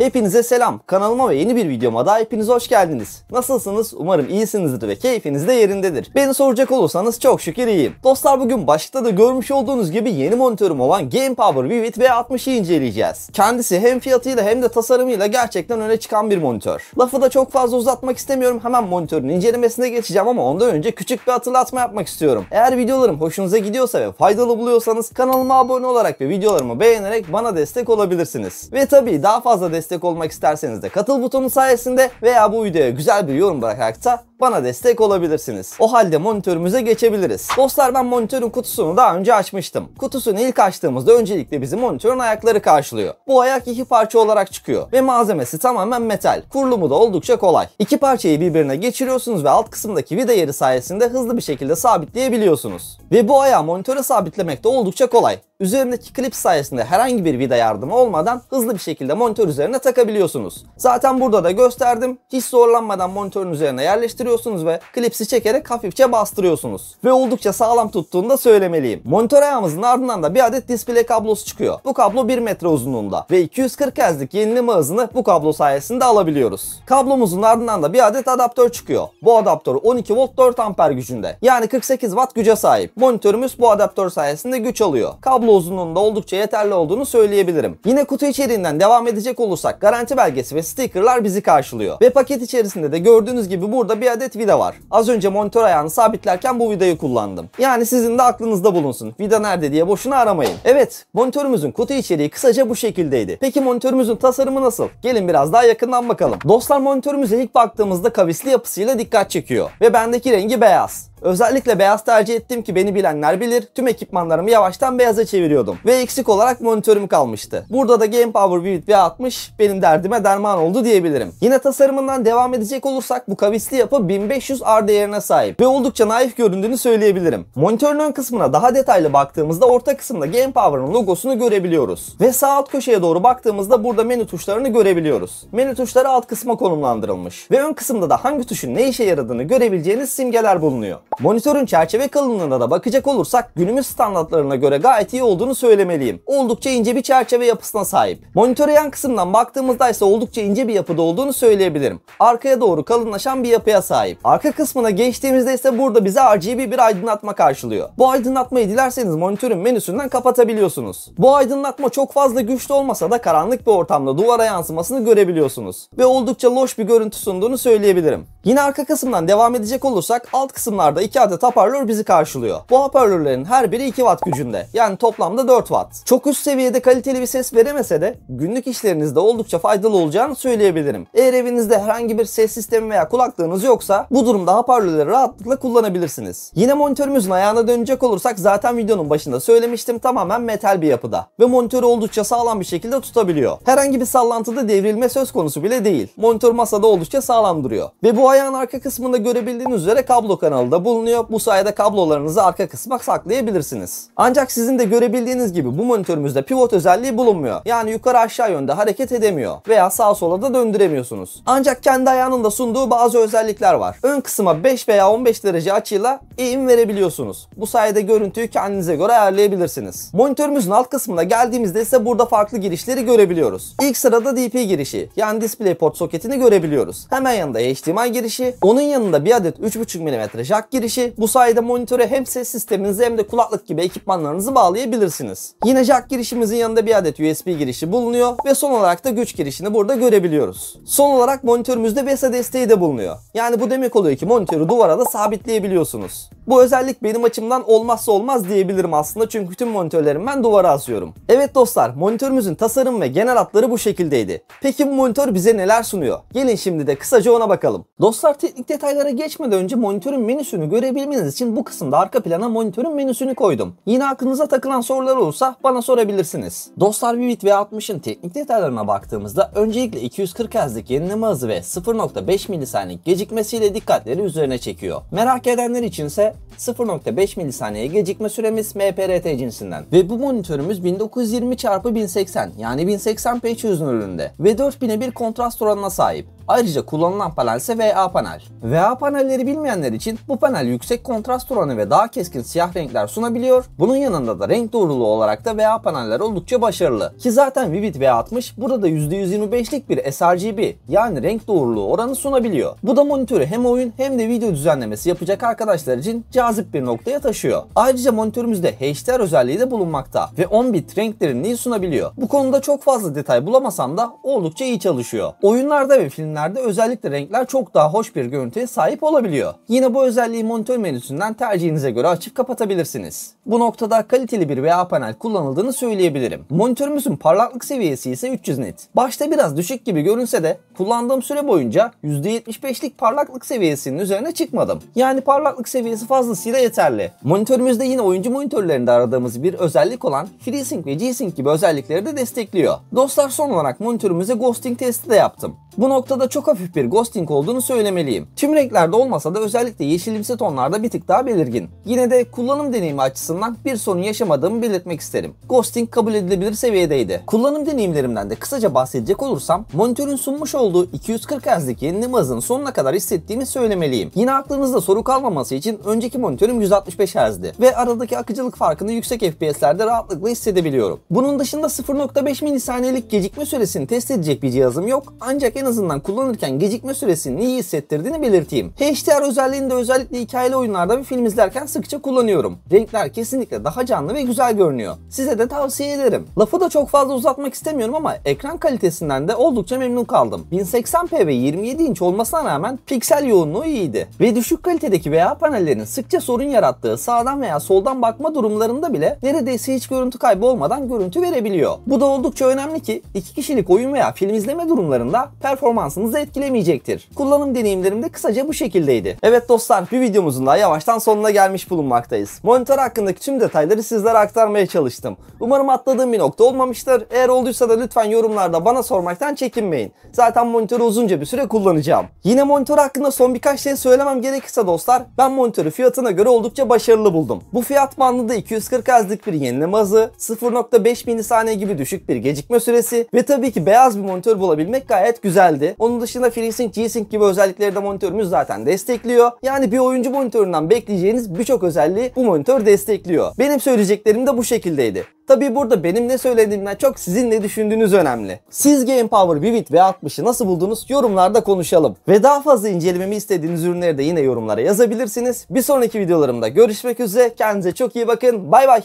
Hepinize selam. Kanalıma ve yeni bir videoma da hepiniz hoş geldiniz. Nasılsınız? Umarım iyisinizdir ve keyfiniz de yerindedir. Beni soracak olursanız çok şükür iyiyim. Dostlar, bugün başlıkta da görmüş olduğunuz gibi yeni monitörüm olan Gamepower Vivid V60'ı inceleyeceğiz. Kendisi hem fiyatıyla hem de tasarımıyla gerçekten öne çıkan bir monitör. Lafı da çok fazla uzatmak istemiyorum. Hemen monitörün incelemesine geçeceğim ama ondan önce küçük bir hatırlatma yapmak istiyorum. Eğer videolarım hoşunuza gidiyorsa ve faydalı buluyorsanız kanalıma abone olarak ve videolarımı beğenerek bana destek olabilirsiniz. Ve tabii daha fazla destek olmak isterseniz de katıl butonu sayesinde veya bu videoya güzel bir yorum bırakarak da bana destek olabilirsiniz. O halde monitörümüze geçebiliriz. Dostlar, ben monitörün kutusunu daha önce açmıştım. Kutusunu ilk açtığımızda öncelikle bizi monitörün ayakları karşılıyor. Bu ayak iki parça olarak çıkıyor ve malzemesi tamamen metal. Kurulumu da oldukça kolay. İki parçayı birbirine geçiriyorsunuz ve alt kısımdaki vida yeri sayesinde hızlı bir şekilde sabitleyebiliyorsunuz. Ve bu ayağı monitöre sabitlemek de oldukça kolay. Üzerindeki klip sayesinde herhangi bir vida yardımı olmadan hızlı bir şekilde monitör üzerine takabiliyorsunuz. Zaten burada da gösterdim. Hiç zorlanmadan monitörün üzerine yerleştiriyorsunuz ve klipsi çekerek hafifçe bastırıyorsunuz. Ve oldukça sağlam tuttuğunu da söylemeliyim. Monitör ayağımızın ardından da bir adet display kablosu çıkıyor. Bu kablo 1 metre uzunluğunda ve 240 Hz'lik yenileme hızını bu kablo sayesinde alabiliyoruz. Kablomuzun ardından da bir adet adaptör çıkıyor. Bu adaptör 12 volt 4 amper gücünde. Yani 48 watt güce sahip. Monitörümüz bu adaptör sayesinde güç alıyor. Kablo uzunluğunda oldukça yeterli olduğunu söyleyebilirim. Yine kutu içeriğinden devam edecek olursak garanti belgesi ve stickerlar bizi karşılıyor. Ve paket içerisinde de gördüğünüz gibi burada bir adet vida var. Az önce monitör ayağını sabitlerken bu vidayı kullandım. Yani sizin de aklınızda bulunsun. Vida nerede diye boşuna aramayın. Evet, monitörümüzün kutu içeriği kısaca bu şekildeydi. Peki monitörümüzün tasarımı nasıl? Gelin biraz daha yakından bakalım. Dostlar, monitörümüze ilk baktığımızda kavisli yapısıyla dikkat çekiyor. Ve bendeki rengi beyaz. Özellikle beyaz tercih ettim ki beni bilenler bilir, tüm ekipmanlarımı yavaştan beyaza çeviriyordum. Ve eksik olarak monitörüm kalmıştı. Burada da Gamepower Vivid V60 benim derdime derman oldu diyebilirim. Yine tasarımından devam edecek olursak bu kavisli yapı 1500 R değerine sahip ve oldukça naif göründüğünü söyleyebilirim. Monitörün ön kısmına daha detaylı baktığımızda orta kısımda Gamepower'ın logosunu görebiliyoruz. Ve sağ alt köşeye doğru baktığımızda burada menü tuşlarını görebiliyoruz. Menü tuşları alt kısma konumlandırılmış. Ve ön kısımda da hangi tuşun ne işe yaradığını görebileceğiniz simgeler bulunuyor. Monitörün çerçeve kalınlığına da bakacak olursak günümüz standartlarına göre gayet iyi olduğunu söylemeliyim. Oldukça ince bir çerçeve yapısına sahip. Monitöre yan kısımdan baktığımızda ise oldukça ince bir yapıda olduğunu söyleyebilirim. Arkaya doğru kalınlaşan bir yapıya sahip. Arka kısmına geçtiğimizde ise burada bize RGB bir aydınlatma karşılıyor. Bu aydınlatmayı dilerseniz monitörün menüsünden kapatabiliyorsunuz. Bu aydınlatma çok fazla güçlü olmasa da karanlık bir ortamda duvara yansımasını görebiliyorsunuz. Ve oldukça loş bir görüntü sunduğunu söyleyebilirim. Yine arka kısımdan devam edecek olursak alt kısımlarda 2 adet hoparlör bizi karşılıyor. Bu hoparlörlerin her biri 2 watt gücünde. Yani toplamda 4 watt. Çok üst seviyede kaliteli bir ses veremese de günlük işlerinizde oldukça faydalı olacağını söyleyebilirim. Eğer evinizde herhangi bir ses sistemi veya kulaklığınız yoksa bu durumda hoparlörleri rahatlıkla kullanabilirsiniz. Yine monitörümüzün ayağına dönecek olursak zaten videonun başında söylemiştim, tamamen metal bir yapıda. Ve monitörü oldukça sağlam bir şekilde tutabiliyor. Herhangi bir sallantıda devrilme söz konusu bile değil. Monitör masada oldukça sağlam duruyor. Ve bu ayağın arka kısmında görebildiğiniz üzere kablo kanalı da bulunuyor. Bu sayede kablolarınızı arka kısma saklayabilirsiniz. Ancak sizin de görebildiğiniz gibi bu monitörümüzde pivot özelliği bulunmuyor. Yani yukarı aşağı yönde hareket edemiyor veya sağa sola da döndüremiyorsunuz. Ancak kendi ayağının da sunduğu bazı özellikler var. Ön kısma 5 veya 15 derece açıyla eğim verebiliyorsunuz. Bu sayede görüntüyü kendinize göre ayarlayabilirsiniz. Monitörümüzün alt kısmına geldiğimizde ise burada farklı girişleri görebiliyoruz. İlk sırada DP girişi, yani DisplayPort soketini görebiliyoruz. Hemen yanında HDMI girişi, onun yanında bir adet 3.5 mm jack girişi. Bu sayede monitöre hem ses sisteminizi hem de kulaklık gibi ekipmanlarınızı bağlayabilirsiniz. Yine jack girişimizin yanında bir adet USB girişi bulunuyor ve son olarak da güç girişini burada görebiliyoruz. Son olarak monitörümüzde VESA desteği de bulunuyor. Yani bu demek oluyor ki monitörü duvara da sabitleyebiliyorsunuz. Bu özellik benim açımdan olmazsa olmaz diyebilirim aslında, çünkü tüm monitörlerimi ben duvara asıyorum. Evet dostlar, monitörümüzün tasarım ve genel hatları bu şekildeydi. Peki bu monitör bize neler sunuyor? Gelin şimdi de kısaca ona bakalım. Dostlar, teknik detaylara geçmeden önce monitörün menüsünü görebilmeniz için bu kısımda arka plana monitörün menüsünü koydum. Yine aklınıza takılan sorular olursa bana sorabilirsiniz. Dostlar, Vivid V60'ın teknik detaylarına baktığımızda öncelikle 240 Hz'lik yenileme hızı ve 0.5 milisaniyelik gecikmesiyle dikkatleri üzerine çekiyor. Merak edenler içinse 0.5 milisaniye gecikme süremiz MPRT cinsinden. Ve bu monitörümüz 1920x1080 yani 1080p çözünürlüğünde ve 4000'e bir kontrast oranına sahip. Ayrıca kullanılan panel ise VA panel. VA panelleri bilmeyenler için bu panel yüksek kontrast oranı ve daha keskin siyah renkler sunabiliyor. Bunun yanında da renk doğruluğu olarak da VA paneller oldukça başarılı. Ki zaten Vivid V60 burada da %125'lik bir sRGB yani renk doğruluğu oranı sunabiliyor. Bu da monitörü hem oyun hem de video düzenlemesi yapacak arkadaşlar için cazip bir noktaya taşıyor. Ayrıca monitörümüzde HDR özelliği de bulunmakta ve 10 bit renk derinliği sunabiliyor. Bu konuda çok fazla detay bulamasam da oldukça iyi çalışıyor. Oyunlarda ve filmlerde özellikle renkler çok daha hoş bir görüntüye sahip olabiliyor. Yine bu özelliği monitör menüsünden tercihinize göre açıp kapatabilirsiniz. Bu noktada kaliteli bir VA panel kullanıldığını söyleyebilirim. Monitörümüzün parlaklık seviyesi ise 300 nit. Başta biraz düşük gibi görünse de kullandığım süre boyunca %75'lik parlaklık seviyesinin üzerine çıkmadım. Yani parlaklık seviyesi fazlasıyla yeterli. Monitörümüzde yine oyuncu monitörlerinde aradığımız bir özellik olan FreeSync ve G-Sync gibi özellikleri de destekliyor. Dostlar, son olarak monitörümüze ghosting testi de yaptım. Bu noktada çok hafif bir ghosting olduğunu söylemeliyim. Tüm renklerde olmasa da özellikle yeşilimsi tonlarda bir tık daha belirgin. Yine de kullanım deneyimi açısından bir sorun yaşamadığımı belirtmek isterim. Ghosting kabul edilebilir seviyedeydi. Kullanım deneyimlerimden de kısaca bahsedecek olursam, monitörün sunmuş olduğu 240 Hz'lik yenileme hızını sonuna kadar hissettiğimi söylemeliyim. Yine aklınızda soru kalmaması için önceki monitörüm 165 Hz'di ve aradaki akıcılık farkını yüksek FPS'lerde rahatlıkla hissedebiliyorum. Bunun dışında 0.5 milisaniyelik gecikme süresini test edecek bir cihazım yok, ancak en azından kullanırken gecikme süresini iyi hissettirdiğini belirteyim. HDR özelliğini de özellikle hikayeli oyunlarda ve film izlerken sıkça kullanıyorum. Renkler kesinlikle daha canlı ve güzel görünüyor. Size de tavsiye ederim. Lafı da çok fazla uzatmak istemiyorum ama ekran kalitesinden de oldukça memnun kaldım. 1080p ve 27 inç olmasına rağmen piksel yoğunluğu iyiydi. Ve düşük kalitedeki VA panellerin sıkça sorun yarattığı sağdan veya soldan bakma durumlarında bile neredeyse hiç görüntü kaybı olmadan görüntü verebiliyor. Bu da oldukça önemli ki 2 kişilik oyun veya film izleme durumlarında performansınızı etkilemeyecektir. Kullanım deneyimlerim de kısaca bu şekildeydi. Evet dostlar, bir videomuzun daha yavaştan sonuna gelmiş bulunmaktayız. Monitör hakkındaki tüm detayları sizlere aktarmaya çalıştım. Umarım atladığım bir nokta olmamıştır. Eğer olduysa da lütfen yorumlarda bana sormaktan çekinmeyin. Zaten monitörü uzunca bir süre kullanacağım. Yine monitör hakkında son birkaç şey söylemem gerekirse dostlar, ben monitörü fiyatına göre oldukça başarılı buldum. Bu fiyat bandında 240 Hz'lik bir yenileme hızı, 0.5 milisaniye gibi düşük bir gecikme süresi ve tabii ki beyaz bir monitör bulabilmek gayet güzeldi. Onun dışında FreeSync, G-Sync gibi özellikleri de monitörümüz zaten destekliyor. Yani bir oyuncu monitöründen bekleyeceğiniz birçok özelliği bu monitör destekliyor. Benim söyleyeceklerim de bu şekildeydi. Tabii burada benim ne söylediğimden çok sizin ne düşündüğünüz önemli. Siz GamePower Vivid V60'ı nasıl buldunuz? Yorumlarda konuşalım. Ve daha fazla incelememi istediğiniz ürünleri de yine yorumlara yazabilirsiniz. Bir sonraki videolarımda görüşmek üzere. Kendinize çok iyi bakın. Bay bay.